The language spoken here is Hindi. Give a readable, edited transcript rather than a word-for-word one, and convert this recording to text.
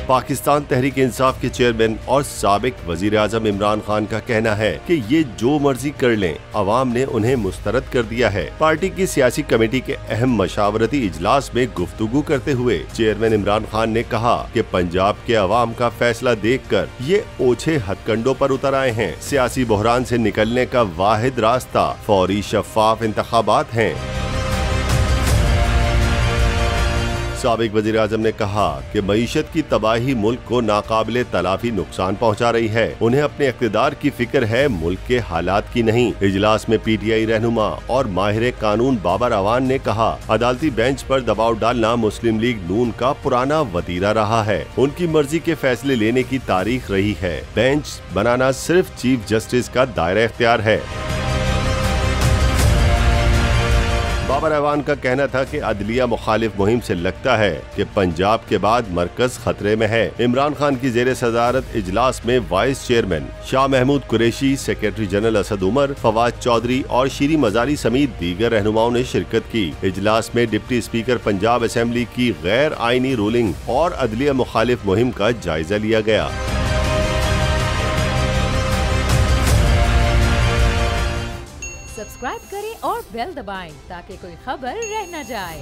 पाकिस्तान तहरीक इंसाफ के चेयरमैन और साबिक वजीर आजम इमरान खान का कहना है कि ये जो मर्जी कर लें, अवाम ने उन्हें मुस्तरद कर दिया है। पार्टी की सियासी कमेटी के अहम मशावरती इजलास में गुफ्तगू करते हुए चेयरमैन इमरान खान ने कहा कि पंजाब के अवाम का फैसला देखकर ये ओछे हथकंडों पर उतर आए हैं। सियासी बहरान से निकलने का वाहिद रास्ता फौरी शफाफ इंतखाबात हैं। साबिक वजीर आजम ने कहा कि मईशत की तबाही मुल्क को नाकाबिले तलाफी नुकसान पहुंचा रही है। उन्हें अपने इक़्तिदार की फिक्र है, मुल्क के हालात की नहीं। इजलास में PTI रहनुमा और माहिर कानून बाबर अवान ने कहा, अदालती बेंच पर दबाव डालना मुस्लिम लीग नून का पुराना वतीरा रहा है। उनकी मर्जी के फैसले लेने की तारीख रही है। बेंच बनाना सिर्फ चीफ जस्टिस का दायरा इख्तियार है। बाबर अवान का कहना था कि अदलिया मुखालिफ मुहिम से लगता है कि पंजाब के बाद मरकज खतरे में है। इमरान खान की जेर सदारत इजलास में vice chairman Shah Mahmood Qureshi, secretary general Asad Umar, Fawad Chaudhry और शीरी मजारी समेत दीगर रहनुमाओं ने शिरकत की। इजलास में डिप्टी स्पीकर पंजाब असेंबली की गैर आईनी रूलिंग और अदलिया मुखालिफ मुहिम का जायजा लिया गया। सब्सक्राइब करें और बेल दबाएं ताकि कोई खबर रह न जाए।